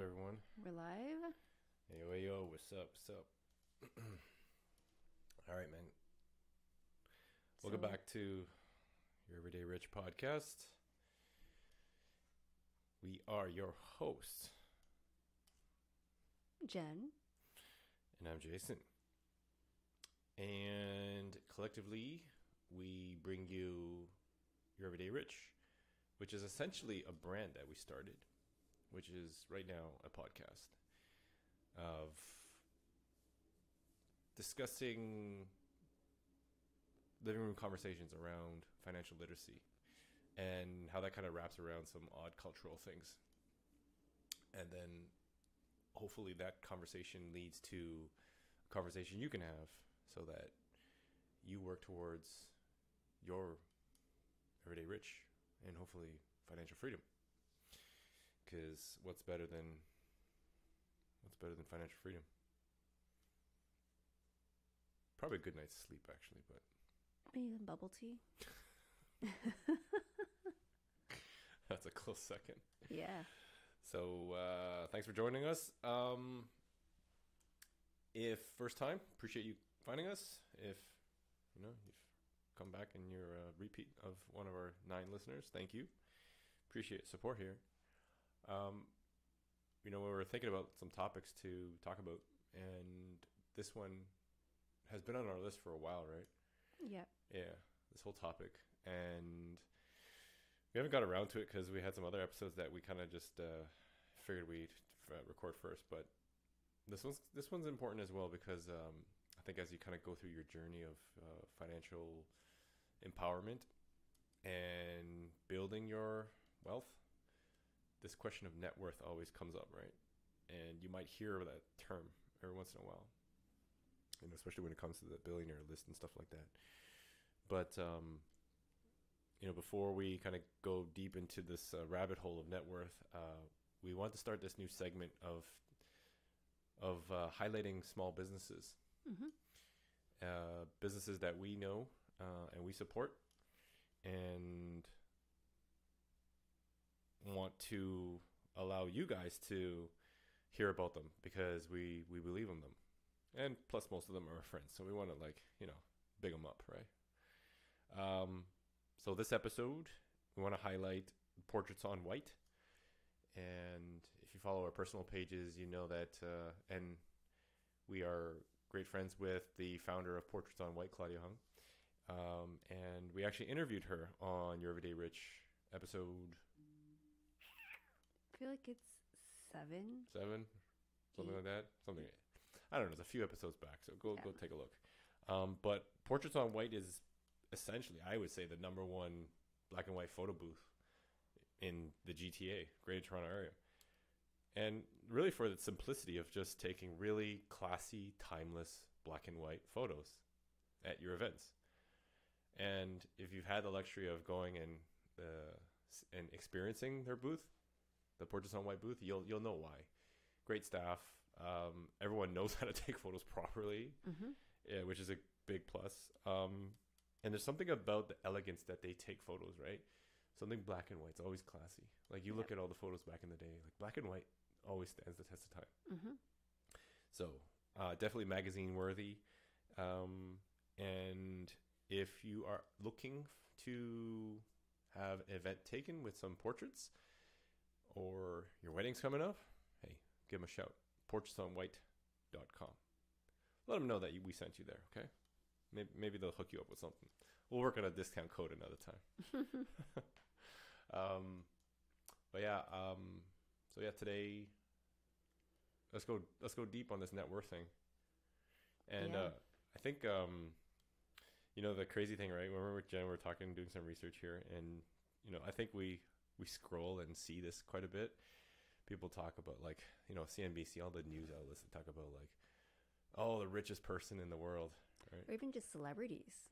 everyone. We're live. Hey, yo, what's up? What's up? All right, man. Welcome back to your Everyday Rich podcast. We are your hosts, Jen. and I'm Jason. And collectively, we bring you your Everyday Rich, which is essentially a brand that we started, which is right now a podcast of discussing living room conversations around financial literacy and how that kind of wraps around some odd cultural things. And then hopefully that conversation leads to a conversation you can have so that you work towards your everyday rich and hopefully financial freedom. Because what's better than financial freedom? Probably a good night's sleep, actually, but Maybe some bubble tea. that's a close second. Yeah. So thanks for joining us. If first time, appreciate you finding us. If you've come back and you're a repeat of one of our 9 listeners, thank you. Appreciate support here. We were thinking about some topics to talk about, and this one has been on our list for a while, right? Yeah. Yeah, this whole topic, and we haven't got around to it because we had some other episodes that we kind of just figured we'd record first. But this one's important as well because I think as you kind of go through your journey of financial empowerment and building your wealth, this question of net worth always comes up, right? And you might hear that term every once in a while, especially when it comes to the billionaire list and stuff like that. But before we kind of go deep into this rabbit hole of net worth, we want to start this new segment of highlighting small businesses, businesses that we know and we support, and want to allow you guys to hear about them because we believe in them, and plus most of them are our friends, so we want to big them up, right? So this episode we want to highlight Portraits on White, and if you follow our personal pages, you know that and we are great friends with the founder of Portraits on White, Claudia Hung, and we actually interviewed her on Your Everyday Rich episode. I feel like it's 7, something like that. Something, I don't know. It's a few episodes back, so go take a look. But Portraits on White is essentially, I would say, the number one black and white photo booth in the GTA, Greater Toronto Area, and really for the simplicity of just taking really classy, timeless black and white photos at your events. And if you've had the luxury of going and experiencing their booth, the Portraits on White booth, you'll know why. Great staff. Everyone knows how to take photos properly, which is a big plus. And there's something about the elegance that they take photos, right? Something black and white's always classy. Like you look at all the photos back in the day, like black and white always stands the test of time. So definitely magazine worthy. And if you are looking to have an event taken with some portraits, or your wedding's coming up, hey, give them a shout. portraitsonwhite.com. Let them know that we sent you there, okay? Maybe they'll hook you up with something. We'll work on a discount code another time. Today, let's go deep on this net worth thing. And I think the crazy thing, right? When we were with Jen, we were talking, doing some research here, and I think we scroll and see this quite a bit. People talk about CNBC, all the news outlets that talk about the richest person in the world, right? Or even just celebrities.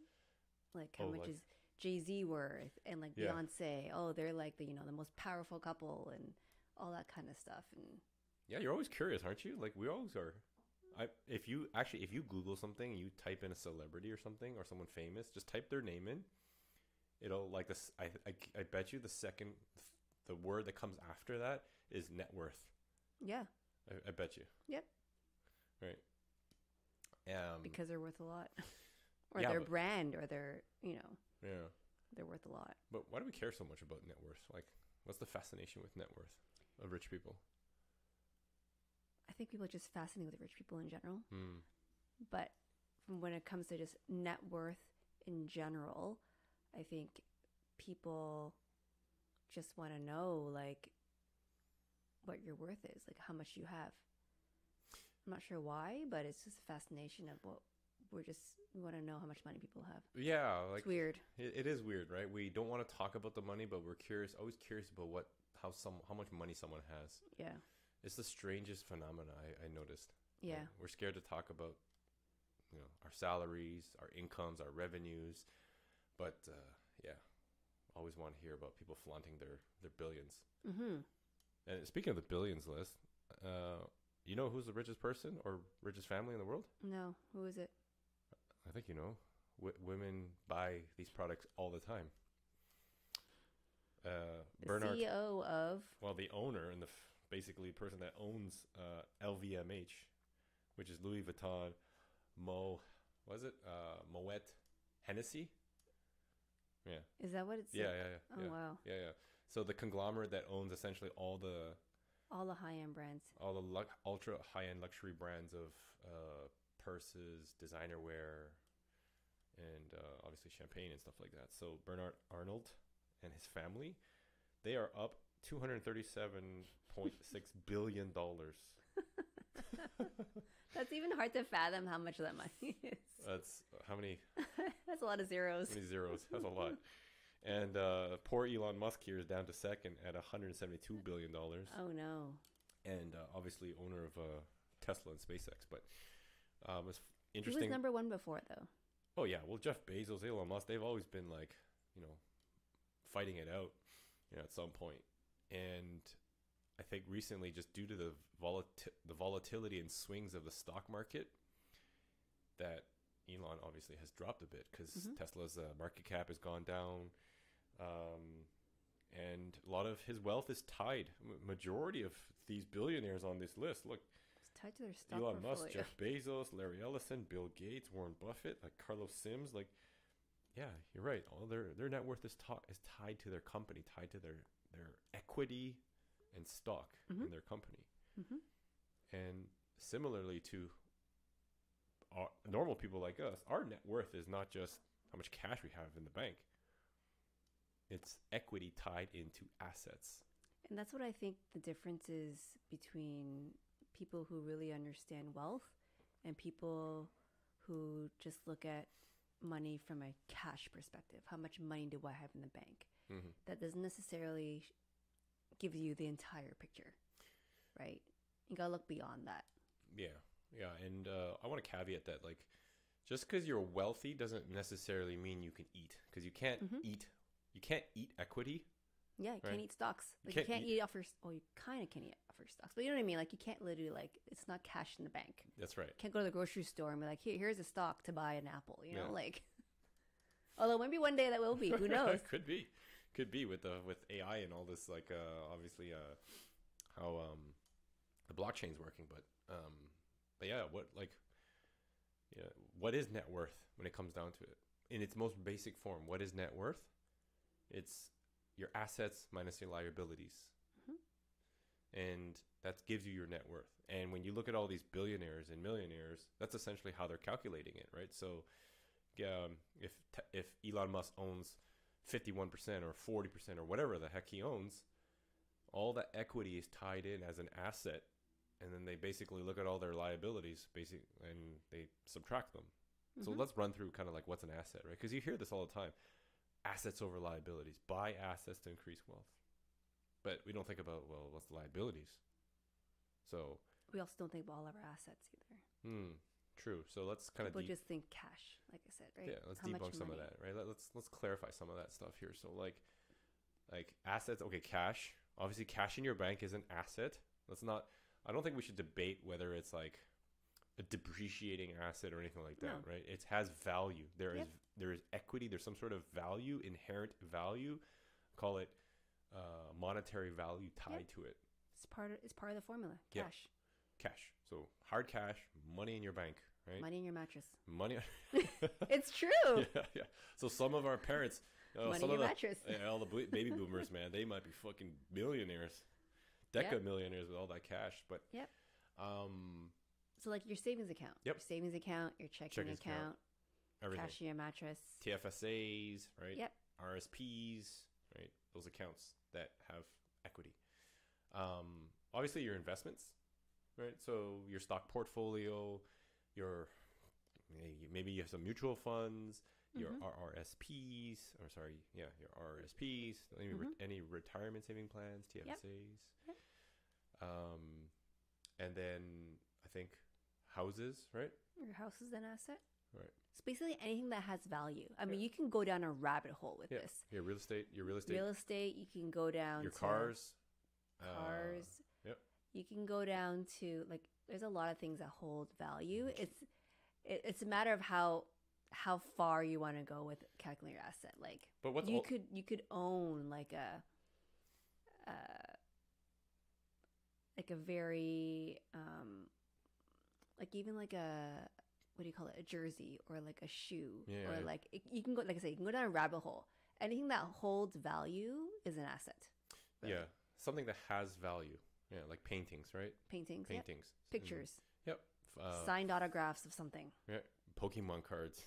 Like how much is Jay-Z worth, and Beyonce. Oh, they're the most powerful couple and all that kind of stuff. And yeah, you're always curious, aren't you? Like we always are. If you Google something and you type in a celebrity or something or someone famous, just type their name in. It'll this. I bet you the word that comes after that is net worth. Yeah. I bet you. Yep. Right. Because they're worth a lot. Or Yeah, their but- brand, or their, Yeah. they're worth a lot. But why do we care so much about net worth? Like, what's the fascination with net worth of rich people? I think people are just fascinated with rich people in general. Hmm. But when it comes to just net worth in general, I think people just want to know, like, what your worth is, like how much you have. I'm not sure why, but it's just a fascination of what we want to know how much money people have. Yeah, like It's weird. it is weird, right? We don't want to talk about the money, but we're always curious about how much money someone has. Yeah. It's the strangest phenomena I noticed. Yeah. Right? We're scared to talk about, our salaries, our incomes, our revenues, but yeah, always want to hear about people flaunting their billions. Mm-hmm. And speaking of the billions list, you know who's the richest person or richest family in the world? No. Who is it? I think you know. Women buy these products all the time. The Bernard, CEO of... well, the owner and basically the person that owns LVMH, which is Louis Vuitton, Moet Hennessy? Yeah. Is that what it's? Yeah. Oh, wow. Yeah. So the conglomerate that owns essentially all the high-end brands. all the ultra high-end luxury brands of purses, designer wear, and obviously champagne and stuff like that. So Bernard Arnault and his family, they are up $237.6 billion. That's even hard to fathom how much that money is. That's how many? That's a lot of zeros. How many zeros? That's a lot. And poor Elon Musk here is down to second at $172 billion. Oh, no. And obviously owner of Tesla and SpaceX. But it's He interesting. was number one before, though. Oh, yeah. Well, Jeff Bezos, Elon Musk, they've always been like, fighting it out, at some point. And I think recently, just due to the volatility and swings of the stock market, that Elon obviously has dropped a bit because Tesla's market cap has gone down. And a lot of his wealth is tied. Majority of these billionaires on this list, look, It's tied to their stock Elon portfolio. Musk, Jeff Bezos, Larry Ellison, Bill Gates, Warren Buffett, like Carlos Sims, like, yeah, you're right. All their net worth is tied to their company, tied to their equity and stock in their company. Mm-hmm. And similarly to normal people like us, our net worth is not just how much cash we have in the bank. It's equity tied into assets. And that's what I think the difference is between people who really understand wealth and people who just look at money from a cash perspective. How much money do I have in the bank? Mm-hmm. That doesn't necessarily give you the entire picture, right? You gotta look beyond that. Yeah. And I want to caveat that, like, just because you're wealthy doesn't necessarily mean you can eat, because you can't eat. You can't eat equity. Yeah, you right? can't eat stocks. Like, you can't eat off your... Well, you kind of can eat off your stocks. But you know what I mean? Like, you can't literally, like... It's not cash in the bank. That's right. You can't go to the grocery store and be like, here's a stock to buy an apple, you know? Like... Although maybe one day that will be. Who knows? Could be with AI and all this, like, obviously how the blockchain's working. But yeah, what is net worth when it comes down to it? In its most basic form, what is net worth? It's your assets minus your liabilities. And that gives you your net worth. And when you look at all these billionaires and millionaires, that's essentially how they're calculating it, right? So if Elon Musk owns 51% or 40% or whatever the heck he owns, all that equity is tied in as an asset. And then they basically look at all their liabilities and they subtract them. So let's run through kind of like what's an asset, right? Because you hear this all the time. Assets over liabilities. Buy assets to increase wealth. But we don't think about, well, what's the liabilities? So we also don't think about all of our assets either. True. So let's kind of people just think cash, like I said, right? Yeah, let's debunk some of that, right? Let's clarify some of that stuff here. So like assets, okay, cash. Obviously, cash in your bank is an asset. I don't think we should debate whether it's like a depreciating asset or anything like that, right? It has value. There is equity. There's some sort of value, inherent value. Call it monetary value tied to it. It's part of the formula. Yep. Cash. Cash. So hard cash, money in your bank, right? Money in your mattress. Money. It's true. Yeah. So some of our parents, Money some in of your the mattress. all the baby boomers, man, they might be fucking millionaires, deca millionaires with all that cash. But Yep. um, So like your savings account. Yep. Your savings account, your checking account, everything, cash in your mattress. TFSAs, right? Yep. RSPs, right? Those accounts that have equity. Obviously your investments, right? So your stock portfolio, your maybe you have some mutual funds, your RRSPs, your RRSPs, any retirement saving plans, TFSAs. Yep. And then I think houses, right? Your house is an asset. Right. It's basically anything that has value. I mean, you can go down a rabbit hole with this. Your real estate. Real estate, you can go down your to cars. Yep. You can go down to like there's a lot of things that hold value. It's a matter of how far you want to go with calculating your asset. Like, but what's you could own like a very like even like a what do you call it, a jersey or like a shoe or like you can go, like I say, you can go down a rabbit hole. Anything that holds value is an asset. Really. Yeah, something that has value. Yeah, like paintings, right? Paintings. Yep. Pictures. Yep. Signed autographs of something. Yeah. Pokemon cards.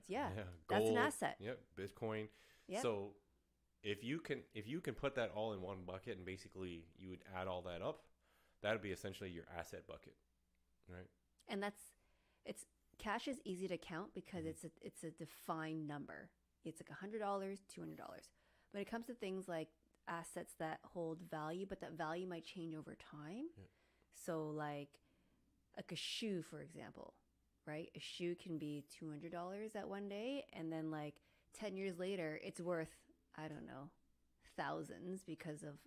Yeah. Gold, that's an asset. Yep. Bitcoin. Yep. So if you can put that all in one bucket and basically you would add all that up, that would be essentially your asset bucket, right? And cash is easy to count because it's a defined number. It's like $100, $200. When it comes to things like assets that hold value, but that value might change over time. Yeah. So like a shoe, for example, right? A shoe can be $200 at one day, and then like 10 years later, it's worth, I don't know, thousands because of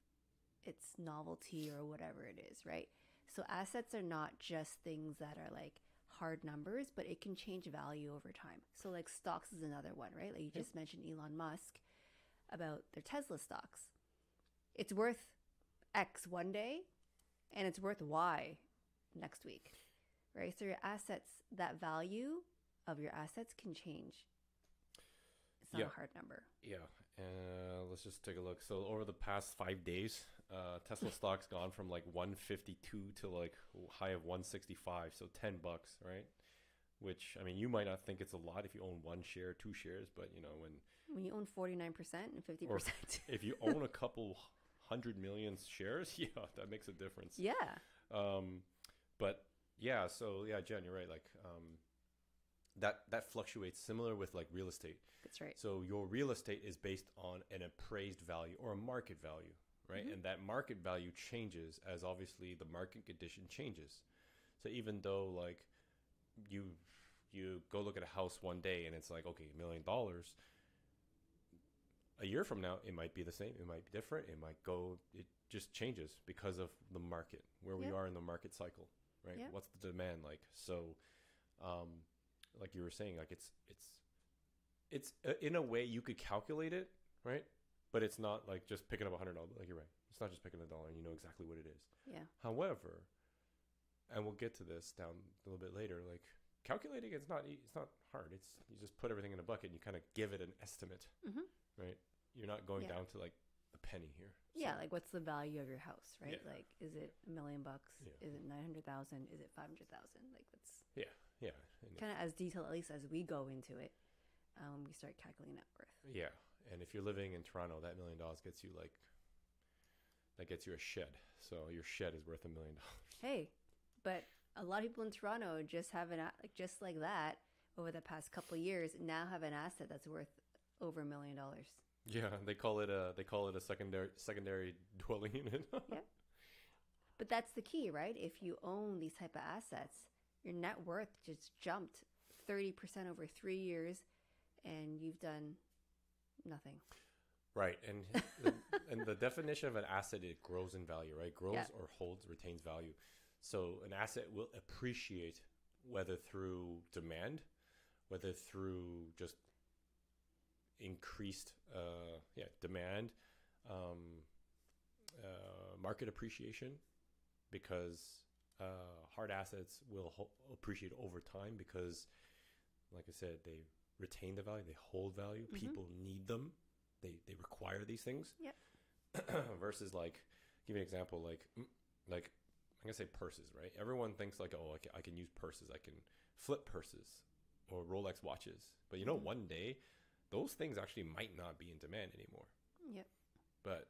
its novelty or whatever it is, right? So assets are not just things that are like hard numbers, but it can change value over time. So like stocks is another one, right? Like you just mentioned Elon Musk about their Tesla stocks. It's worth X one day and it's worth Y next week, right? So your assets, that value of your assets can change. It's not a hard number. Yeah. Let's just take a look. So over the past 5 days, Tesla stock's gone from like 152 to like high of 165. So $10, right? Which, I mean, you might not think it's a lot if you own one share, two shares, but you know, when you own 49% and 50%, or if you own a couple 100 million shares, yeah, that makes a difference. Yeah. But yeah, so yeah, Jen, you're right. Like, that fluctuates similar with like real estate. That's right. So your real estate is based on an appraised value or a market value, right? And that market value changes as obviously the market condition changes. So even though like you go look at a house one day and it's like, okay, $1 million, a year from now, it might be the same. It might be different. It just changes because of the market, where we are in the market cycle, right? Yep. What's the demand like? So, like you were saying, like it's in a way you could calculate it, right? But it's not like just picking up $100. Like you're right. It's not just picking $1 and you know exactly what it is. Yeah. However, and we'll get to this down a little bit later, like calculating it's not hard. It's you just put everything in a bucket and you kind of give it an estimate, right? You're not going down to like a penny here. Yeah, like what's the value of your house, right? Yeah. Like, is it $1 million? Yeah. Is it 900,000? Is it 500,000? Like that's Yeah. kind of as detailed, at least as we go into it. We start calculating net worth. Yeah, and if you're living in Toronto, that $1 million gets you a shed. So your shed is worth $1 million. Hey, but a lot of people in Toronto just have just like that over the past couple of years now have an asset that's worth over $1 million. Yeah, they call it a secondary dwelling unit. Yeah, but that's the key, right? If you own these type of assets, your net worth just jumped 30% over 3 years, and you've done nothing. Right, and the definition of an asset, it grows in value, right? Grows or retains value. So an asset will appreciate whether through demand, whether through just increased demand, market appreciation, because hard assets will appreciate over time because, like I said, they retain the value, they hold value. People need them. They require these things. Yep. Versus, like, give you an example, like I'm gonna say purses, right? Everyone thinks like, oh, I can use purses, I can flip purses or Rolex watches, but one day those things actually might not be in demand anymore. Yep. But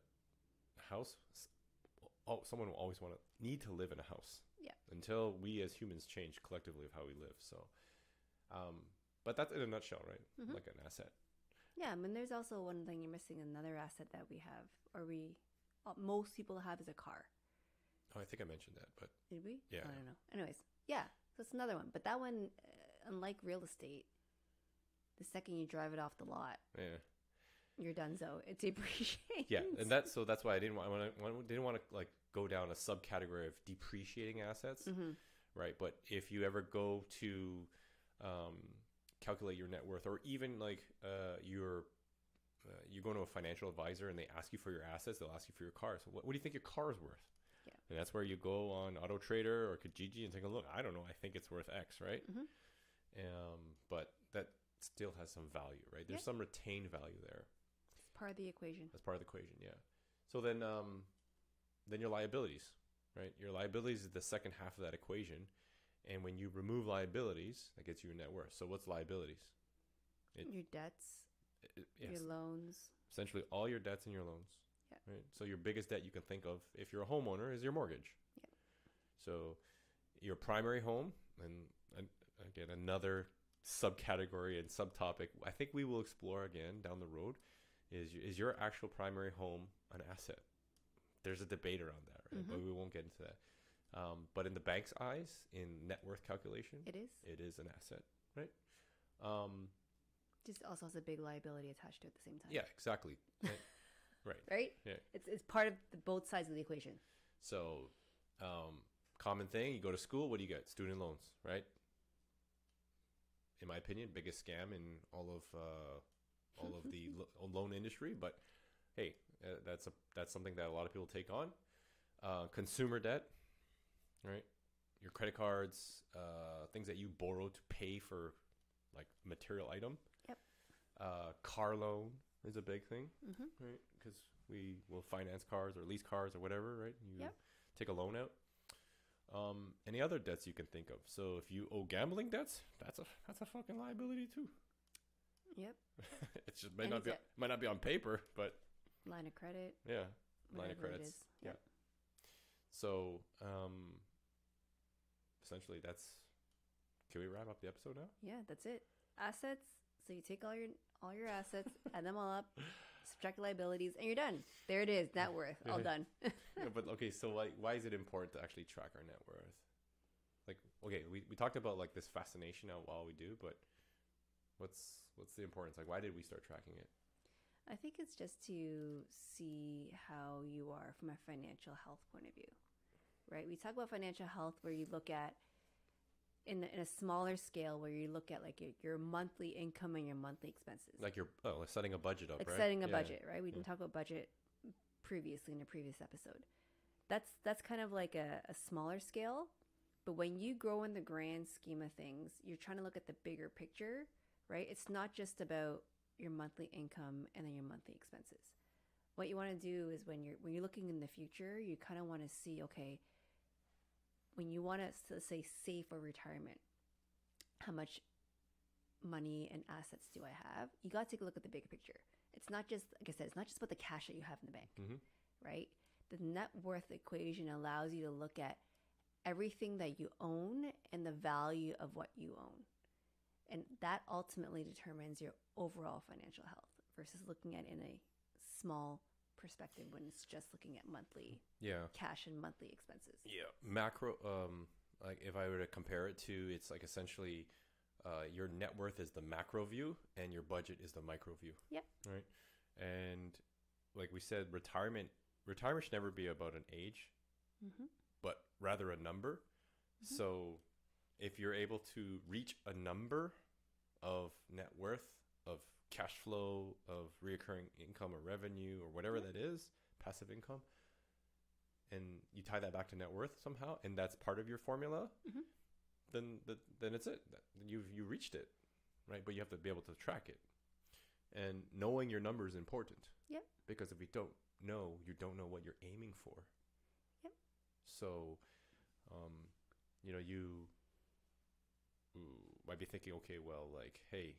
someone will always need to live in a house. Yeah. Until we as humans change collectively of how we live. So, but that's in a nutshell, right? Like an asset. Yeah, I mean, there's also one thing you're missing. Another asset that we have, or most people have, is a car. Oh, I think I mentioned that, but did we? Yeah. I don't know. Anyways, yeah, so it's another one. But that one, unlike real estate, the second you drive it off the lot, you're done. So it depreciates. Yeah, and that's why I didn't want to like go down a subcategory of depreciating assets, right? But if you ever go to calculate your net worth, or even like you go to a financial advisor and they ask you for your assets, they'll ask you for your car. So what do you think your car is worth? Yeah. And that's where you go on Auto Trader or Kijiji and take a look. I don't know. I think it's worth X, right? But that still has some value, right? There's some retained value there. It's part of the equation. That's part of the equation, yeah. So then your liabilities, right? Your liabilities is the second half of that equation. And when you remove liabilities, that gets you your net worth. So what's liabilities? Your debts, Yes. your loans. Essentially all your debts and your loans. Yeah. Right? So your biggest debt you can think of if you're a homeowner is your mortgage. Yeah. So your primary home, and again, another subcategory and subtopic I think we will explore again down the road is your actual primary home an asset? There's a debate around that, right? But we won't get into that. But in the bank's eyes, in net worth calculation, It is. it is an asset, right? Just also has a big liability attached to it at the same time. Yeah, exactly. Right. Right? Yeah. It's part of both sides of the equation. So, common thing, you go to school, what do you get? Student loans, right? In my opinion, biggest scam in all of the loan industry. But hey, that's something that a lot of people take on. Consumer debt, right? Your credit cards, things that you borrow to pay for like material item. Yep. Car loan is a big thing, right? Because we will finance cars or lease cars or whatever, right? You take a loan out. Any other debts you can think of? So if you owe gambling debts, that's a fucking liability too. Yep. It just might not be on paper, but line of credit. Yeah, line of Whatever it credits. is. Yeah. So essentially, can we wrap up the episode now? Yeah, that's it. Assets. So you take all your assets, add them all up, subtract liabilities, and you're done. There it is, net worth, all done. Yeah, but okay, so why is it important to actually track our net worth? Like, okay, we talked about like this fascination out while we do, but what's the importance? Like, why did we start tracking it? I think it's just to see how you are from a financial health point of view, right? We talk about financial health where you look at in a smaller scale where you look at like your monthly income and your monthly expenses. Like like setting a budget up, like right? setting a budget, right? We didn't talk about budget previously in a previous episode. That's kind of like a smaller scale. But when you grow in the grand scheme of things, you're trying to look at the bigger picture, right? It's not just about your monthly income and then your monthly expenses. What you want to do is when you're looking in the future, you kind of want to see, okay, when you want to say save for retirement, how much money and assets do I have? You got to take a look at the bigger picture. It's not just, like I said, it's not just about the cash that you have in the bank, right? The net worth equation allows you to look at everything that you own and the value of what you own. And that ultimately determines your overall financial health versus looking at it in a small perspective when it's just looking at monthly cash and monthly expenses. Yeah. Macro, like if I were to compare it to, it's like essentially your net worth is the macro view and your budget is the micro view. Yep. Right. And like we said, retirement should never be about an age, but rather a number. So if you're able to reach a number of net worth, of cash flow, of reoccurring income or revenue or whatever that is, passive income, and you tie that back to net worth somehow, and that's part of your formula, Mhm. then it's it. You reached it, right? But you have to be able to track it, and knowing your number is important. Yep. Because if you don't know, you don't know what you're aiming for. Yep. So, you might be thinking, okay, well, like, hey,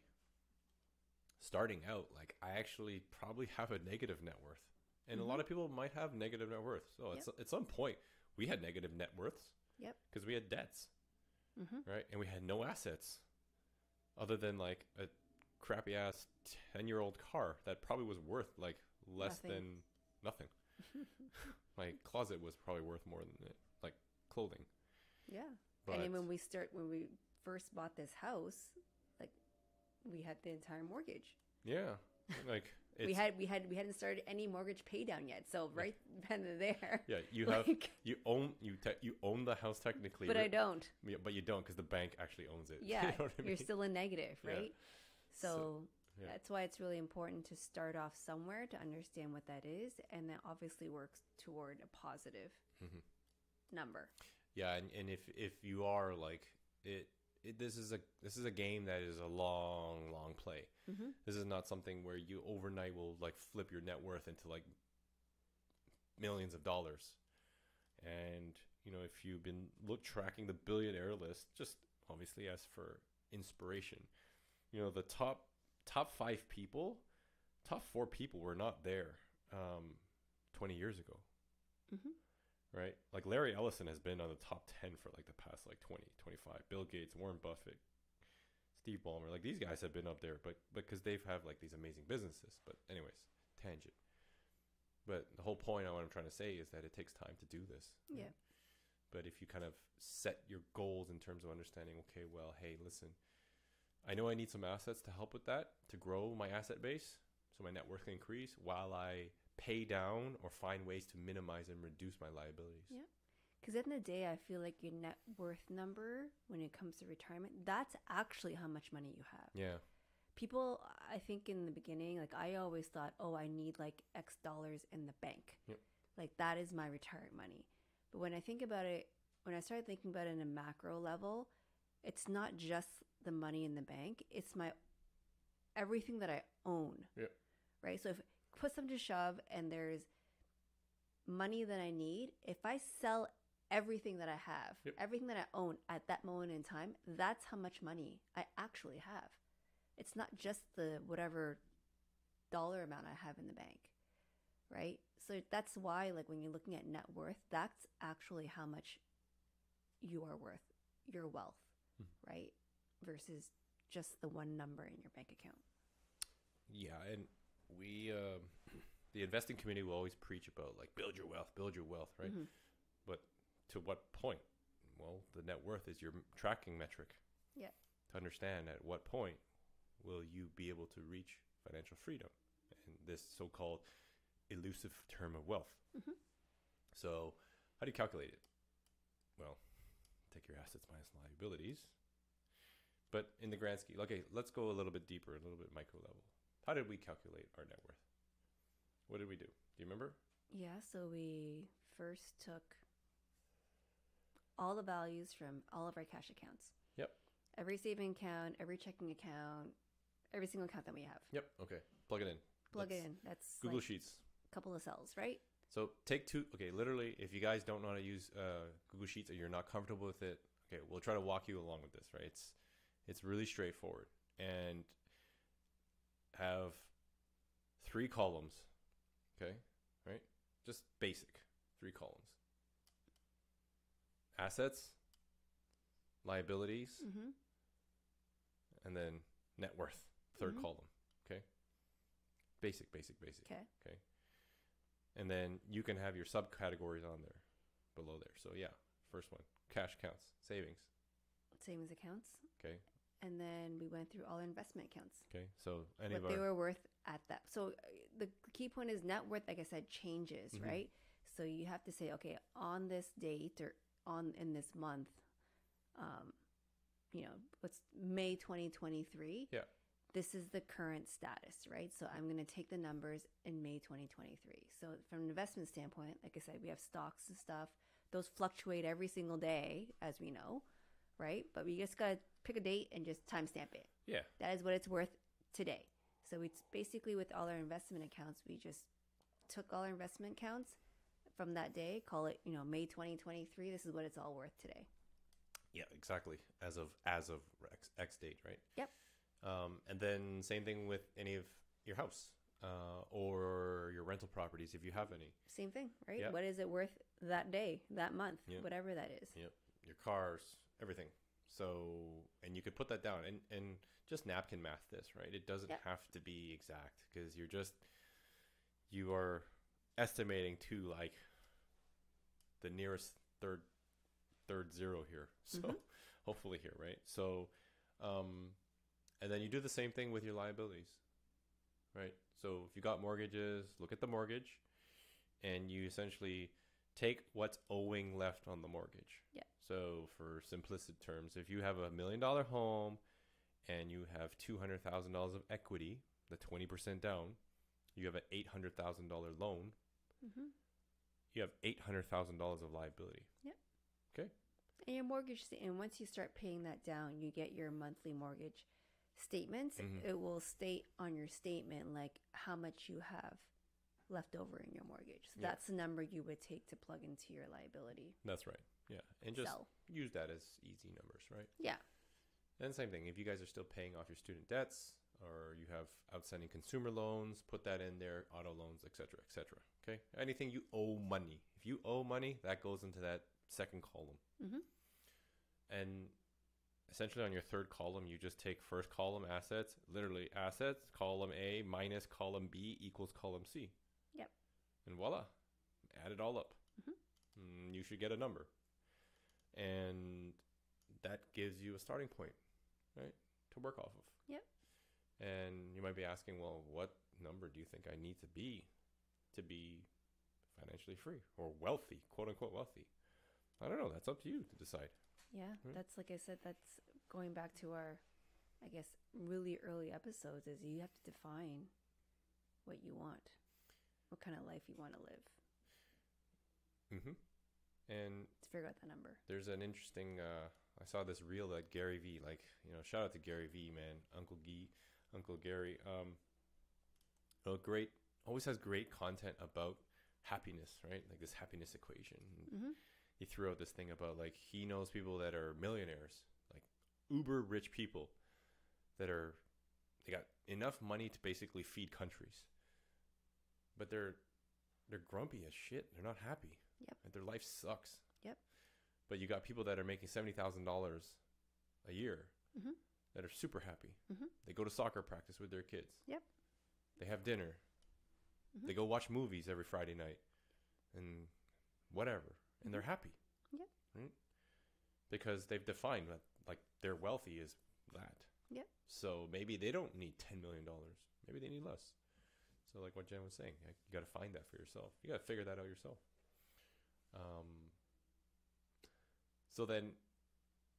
starting out, like, I actually probably have a negative net worth. And a lot of people might have negative net worth. So at some point, we had negative net worths. Yep. Because we had debts, Mhm. right? And we had no assets other than like a crappy ass 10-year-old car that probably was worth like less than nothing. My closet was probably worth more than it, like clothing. Yeah. But And then when we first bought this house, like we had the entire mortgage. yeah, like we hadn't started any mortgage pay down yet. So right then and there. Yeah, you like, have you own the house technically, but I don't. Yeah, but you don't because the bank actually owns it. Yeah, you know what I mean? You're still in negative, right? Yeah. So yeah. that's why it's really important to start off somewhere to understand what that is, and then obviously works toward a positive number. Yeah, and if you are like this is a game that is a long play. This is not something where you overnight will like flip your net worth into like millions of dollars. And if you've been tracking the billionaire list, just obviously as for inspiration, the top 5 people, top 4 people were not there 20 years ago. Right? Like Larry Ellison has been on the top 10 for like the past like 20, 25. Bill Gates, Warren Buffett, Steve Ballmer, like these guys have been up there, but because they've have like these amazing businesses. But anyways, tangent. But the whole point of what I'm trying to say is that it takes time to do this. Yeah. But if you kind of set your goals in terms of understanding, okay, well, hey, listen, I know I need some assets to help with that, to grow my asset base so my net worth can increase while I pay down or find ways to minimize and reduce my liabilities. Yeah. Because at the end of the day, I feel like your net worth number, when it comes to retirement, that's actually how much money you have. Yeah. People, I think in the beginning, like I always thought, oh, I need like X dollars in the bank. Yep. Like that is my retirement money. But when I think about it, when I started thinking about it in a macro level, it's not just the money in the bank. It's everything that I own. Yep. Right? So if push them to shove and there's money that I need, if I sell everything that I have, everything that I own at that moment in time, that's how much money I actually have. It's not just the whatever dollar amount I have in the bank, right? So that's why, like, when you're looking at net worth, that's actually how much you are worth, your wealth, right? Versus just the one number in your bank account. Yeah, and we, the investing community will always preach about, like, build your wealth, right? But to what point? Well, the net worth is your tracking metric. Yeah. To understand at what point will you be able to reach financial freedom and this so-called elusive term of wealth. So how do you calculate it? Well, take your assets minus liabilities. But in the grand scheme, okay, let's go a little bit deeper, a little bit micro level. How did we calculate our net worth? What did we do? Do you remember? Yeah, so we first took all the values from all of our cash accounts. Yep. Every saving account, every checking account, every single account that we have. Yep. Okay. Plug it in. Plug it in. That's Google like Sheets. A couple of cells, right? So take 2. Okay, literally, if you guys don't know how to use Google Sheets or you're not comfortable with it, okay, we'll try to walk you along with this, right? It's really straightforward. And have 3 columns, okay, right? Just basic 3 columns. Assets, liabilities, and then net worth, 3rd column, okay? Basic. Okay. And then you can have your subcategories on there, below there. So yeah, first one, cash accounts, savings. Savings accounts. Okay. And then we went through all investment accounts. Okay, so what they were worth at that. So the key point is net worth, like I said, changes, right? So you have to say, okay, on this date or in this month, what's May 2023? Yeah. this is the current status, right? So I'm going to take the numbers in May 2023. So from an investment standpoint, like I said, we have stocks and stuff. Those fluctuate every single day, as we know, right? But we just got to pick a date and just timestamp it. Yeah. That is what it's worth today. So it's basically with all our investment accounts, we just took all our investment accounts from that day, call it, May 2023. This is what it's all worth today. Yeah, exactly. As of X date, right? Yep. And then same thing with any of your house or your rental properties, if you have any. Same thing, right? Yep. What is it worth that day, that month, Yep. whatever that is? Yep. Your cars, everything. So, and you could put that down and just napkin math this, right? It doesn't Yep. have to be exact because you are estimating to like the nearest third zero here. So hopefully here, right? So, and then you do the same thing with your liabilities, right? So if you got mortgages, look at the mortgage and you essentially take what's owing left on the mortgage. Yeah. So for simplistic terms, if you have $1 million home and you have $200,000 of equity, the 20% down, you have an $800,000 loan. Mm-hmm. You have $800,000 of liability. Yep. Okay. And your mortgage, and once you start paying that down, you get your monthly mortgage statements. Mhm. It will state on your statement like how much you have left over in your mortgage. So Yeah. that's the number you would take to plug into your liability. That's right. Yeah. And just Sell. use that as easy numbers, right? Yeah. And same thing. If you guys are still paying off your student debts or you have outstanding consumer loans, put that in there, auto loans, et cetera, et cetera. Okay. Anything you owe money. If you owe money, that goes into that second column. Mm-hmm. And essentially on your third column, you just take first column assets, literally assets, column A minus column B equals column C. Yep. And voila, add it all up. Mm-hmm. You should get a number. And that gives you a starting point, right, to work off of. Yep. And you might be asking, well, what number do you think I need to be financially free or wealthy, quote unquote wealthy? I don't know. That's up to you to decide. Yeah. That's, like I said, that's going back to our, I guess, really early episodes is you have to define what you want, what kind of life you want to live. Mm-hmm. And to figure out the number. There's an interesting, I saw this reel that Gary V, shout out to Gary V, man, Uncle Gary, great, always has great content about happiness, right? Like this happiness equation. Mm-hmm. He threw out this thing about he knows people that are millionaires, like uber rich people they got enough money to basically feed countries, but they're grumpy as shit. They're not happy. Yep. And their life sucks. Yep. But you got people that are making $70,000 a year mm-hmm. that are super happy. Mm-hmm. They go to soccer practice with their kids. Yep. They have dinner. Mm-hmm. They go watch movies every Friday night and whatever. And they're happy. Yep. Right? Because they've defined that their wealthy is that. Yep. So maybe they don't need $10 million. Maybe they need less. So like what Jen was saying, you got to find that for yourself. You got to figure that out yourself. So then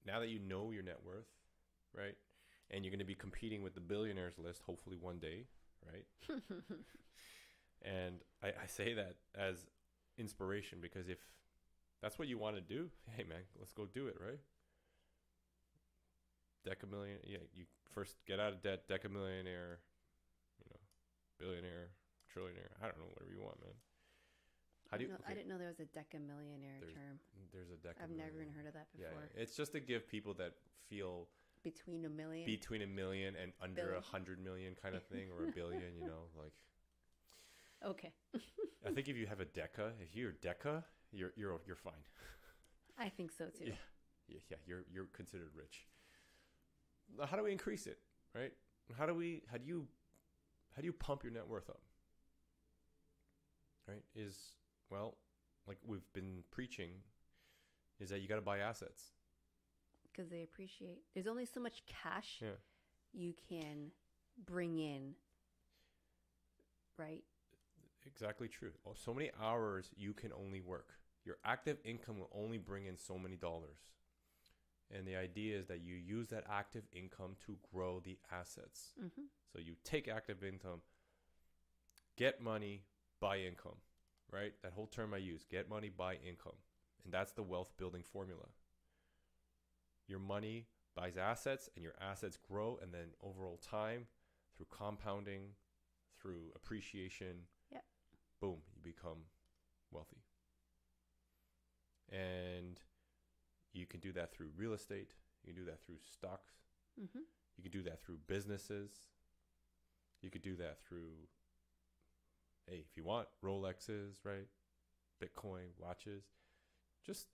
now that you know your net worth, right? And you're going to be competing with the billionaires list, hopefully one day, right? And I say that as inspiration because if that's what you want to do, hey man, let's go do it, right? Decamillion, yeah, you first get out of debt, decamillionaire, billionaire, trillionaire, I don't know, whatever you want, man. I didn't know there was a decamillionaire term. There's a decamillionaire. I've never even heard of that before. Yeah, it's just to give people that feel between $1 million and under billion. 100 million kind of thing, or $1 billion, Okay. I think if you have a deca, if you're deca, you're fine. I think so too. Yeah, you're considered rich. How do we increase it, right? How do you pump your net worth up? Right? Like we've been preaching, is that you got to buy assets. Because they appreciate. There's only so much cash you can bring in, right? Exactly true. So many hours you can only work. Your active income will only bring in so many dollars. And the idea is that you use that active income to grow the assets. Mm-hmm. So you take active income, get money, buy income, right? That whole term I use, get money, buy income. And that's the wealth building formula. Your money buys assets and your assets grow. And then overall time, through compounding, through appreciation, Yep. boom, you become wealthy. And you can do that through real estate. You can do that through stocks. Mm-hmm. You can do that through businesses. You could do that through, hey, if you want, Rolexes, right? Bitcoin, watches. Just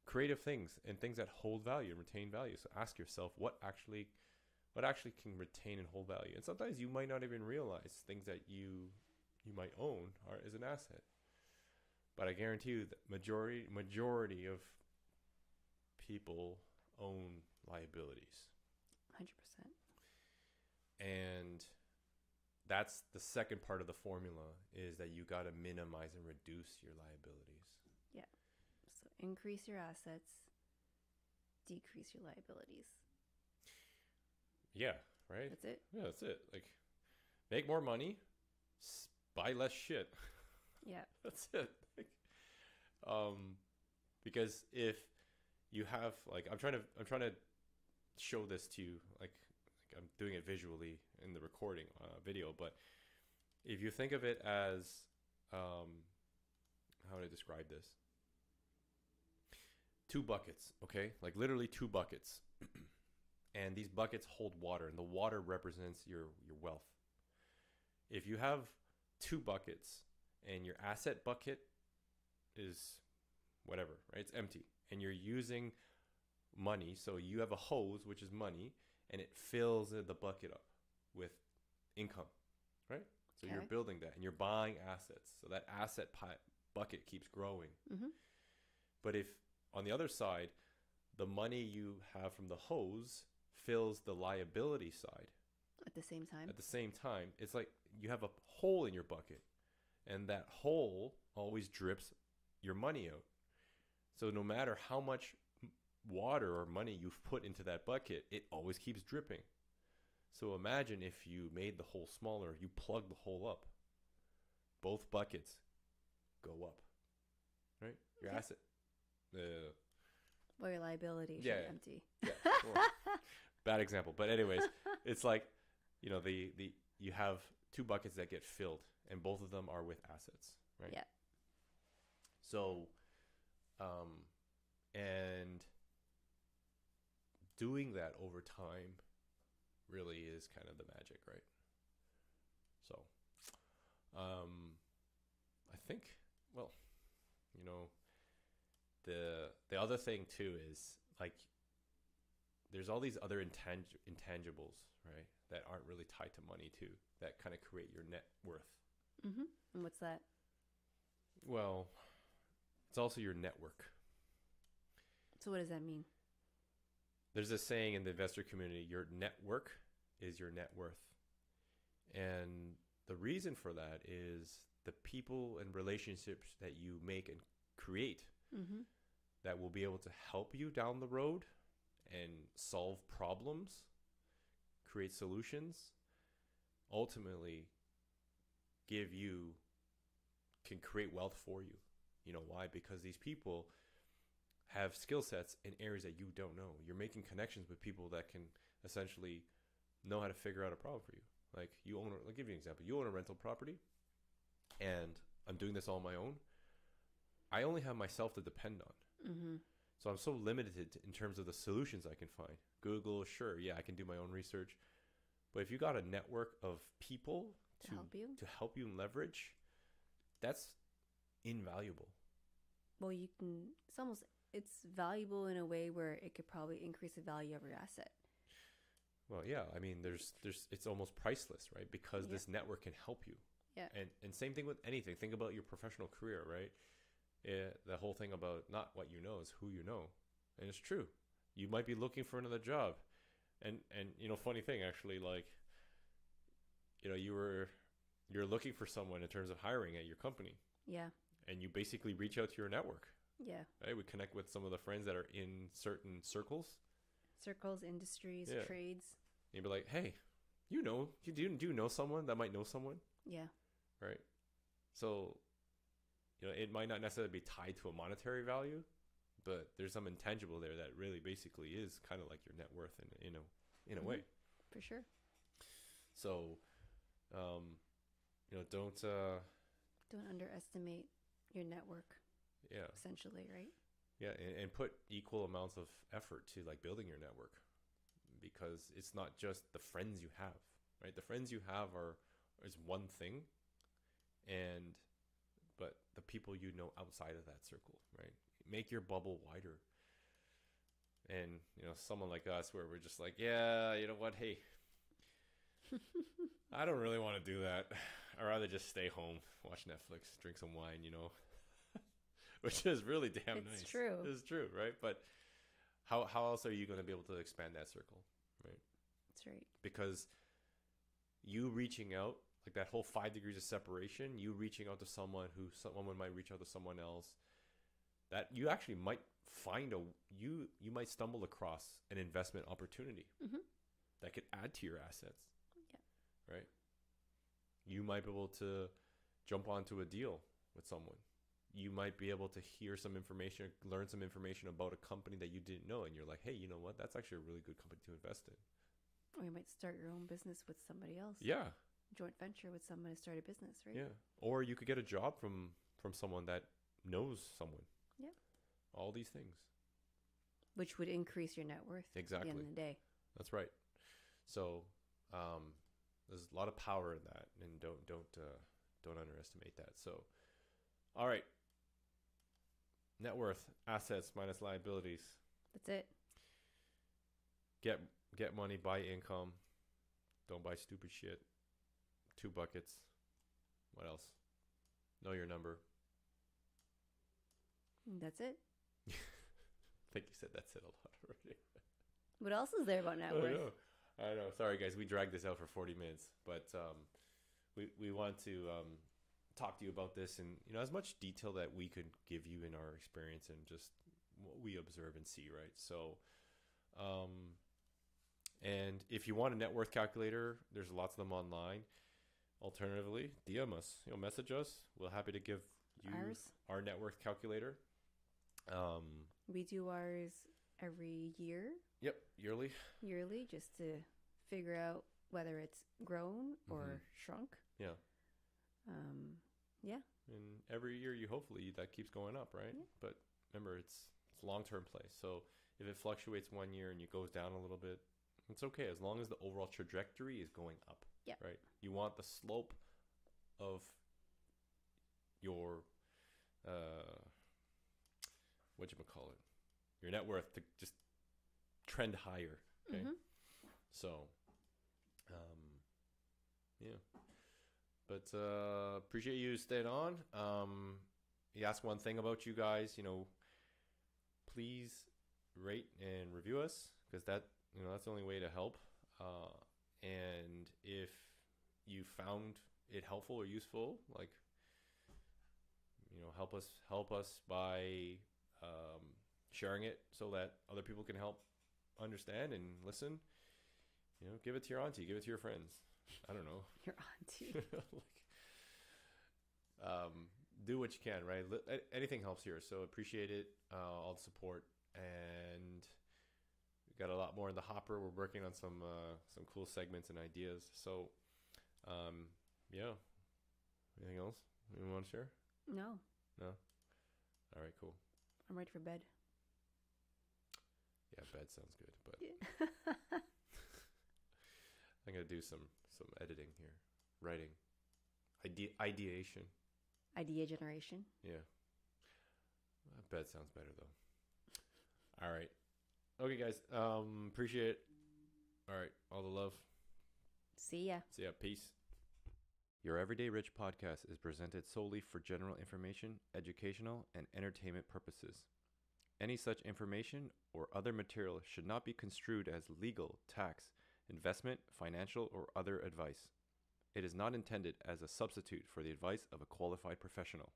creative things and things that hold value and retain value. So ask yourself what actually can retain and hold value. And sometimes you might not even realize things that you might own is an asset. But I guarantee you that majority of people own liabilities. 100%. And that's the second part of the formula, is that you got to minimize and reduce your liabilities. Yeah. So increase your assets, decrease your liabilities. Yeah, right? That's it. Yeah, that's it. Like, make more money, buy less shit. Yeah. That's it. Like, because if you have, like, I'm trying to show this to you, like I'm doing it visually in the recording video, but if you think of it as, how would I describe this? Two buckets, okay? Like literally two buckets. And these buckets hold water, and the water represents your wealth. If you have two buckets and your asset bucket is whatever, right? It's empty, and you're using money. So you have a hose, which is money, and it fills the bucket up with income, right? So Okay. you're building that, and you're buying assets. So that asset bucket keeps growing. Mm-hmm. But if on the other side, the money you have from the hose fills the liability side At the same time. at the same time, it's like you have a hole in your bucket, and that hole always drips your money out. So no matter how much water or money you've put into that bucket, it always keeps dripping. So imagine if you made the hole smaller, you plug the hole up. Both buckets go up, right? Your Okay. asset. Well, your liability should Yeah. be empty. Yeah. Well, bad example, but anyways, it's like, you know, the you have two buckets that get filled, and both of them are with assets, right? Yeah. So, and doing that over time really is kind of the magic, right? So, I think, well, you know, the other thing too is, like, there's all these other intangibles, right, that aren't really tied to money too, that kind of create your net worth. Mm-hmm. And what's that? Well, it's also your network. So what does that mean? There's a saying in the investor community, your network is your net worth. And the reason for that is the people and relationships that you make and create Mm-hmm. that will be able to help you down the road and solve problems, create solutions, ultimately can create wealth for you. You know why? Because these people have skill sets in areas that you don't know. You're making connections with people that can essentially know how to figure out a problem for you. Like, I'll give you an example. You own a rental property, and I'm doing this all on my own. I only have myself to depend on. Mm-hmm. So I'm so limited in terms of the solutions I can find. Google, sure, yeah, I can do my own research. But if you got a network of people To help you? to help you leverage, that's invaluable. Well, it's valuable in a way where it could probably increase the value of your asset. Well, yeah, I mean, it's almost priceless, right? Because Yeah. this network can help you. Yeah. And same thing with anything. Think about your professional career, right? The whole thing about not what you know is who you know. And it's true. You might be looking for another job. And you know, funny thing, actually, like, you know, you're looking for someone in terms of hiring at your company. Yeah. And you basically reach out to your network. Yeah. Right? We connect with some of the friends that are in certain circles, circles, industries, Yeah. trades. You'd be like, hey, you do you know someone that might know someone, Yeah. right? So, it might not necessarily be tied to a monetary value, but there's some intangible there that really basically is kind of like your net worth in a way. For sure. So, don't Don't underestimate your network, yeah, essentially, right? yeah, and put equal amounts of effort to like building your network, because it's not just the friends you have, right? The friends you have is one thing, but the people you know outside of that circle, right? Make your bubble wider. And someone like us, where we're just like, yeah, you know what, hey, I don't really want to do that. I'd rather just stay home, watch Netflix, drink some wine, which is really damn nice. It's true. It's true, right? But how else are you going to be able to expand that circle, right? That's right. Because you reaching out, like that whole 5 degrees of separation, you reaching out to someone someone might reach out to someone else, that you actually might find you might stumble across an investment opportunity that could add to your assets. Yeah. Right? You might be able to jump onto a deal with someone. You might be able to hear some information, learn some information about a company that you didn't know, and you're like, hey, you know what? That's actually a really good company to invest in. Or you might start your own business with somebody else. Yeah. Joint venture with someone to start a business, right? Yeah. Or you could get a job from someone that knows someone. Yeah. All these things. Which would increase your net worth. Exactly. At the end of the day. That's right. So, there's a lot of power in that, and don't underestimate that. So, all right. Net worth, assets minus liabilities. That's it. Get money, buy income. Don't buy stupid shit. 2 buckets. What else? Know your number. That's it. I think you said that's it a lot already. What else is there about net worth? I know. Sorry, guys. We dragged this out for 40 minutes, but we want to talk to you about this in as much detail that we could give you in our experience and just what we observe and see, right? So, and if you want a net worth calculator, there's lots of them online. Alternatively, DM us, message us. We're happy to give you our net worth calculator. We do ours every year. Yep, yearly, just to figure out whether it's grown or shrunk. Yeah. Yeah. And every year, hopefully that keeps going up, right? Yeah. But remember, it's long-term play. So if it fluctuates one year and it goes down a little bit, it's okay as long as the overall trajectory is going up. Yeah. Right. You want the slope of your your net worth to just trend higher. Okay. So, yeah. But appreciate you staying on. You ask one thing about you guys, please rate and review us, because that's the only way to help. And if you found it helpful or useful, like, help us by sharing it so that other people can help understand and listen. Give it to your auntie, give it to your friends. I don't know. Your auntie. Do what you can, right? Anything helps here. So appreciate it, all the support, and we got a lot more in the hopper. We're working on some cool segments and ideas. So, yeah. Anything else you want to share? No. All right, cool. I'm ready for bed. Yeah, bed sounds good, but I'm gonna do some editing here, writing, ideation. Idea generation. Yeah. Bed sounds better though. All right. Okay, guys. Appreciate it. All right. All the love. See ya. Peace. Your Everyday Rich podcast is presented solely for general information, educational, and entertainment purposes. Any such information or other material should not be construed as legal, tax, investment, financial, or other advice. It is not intended as a substitute for the advice of a qualified professional.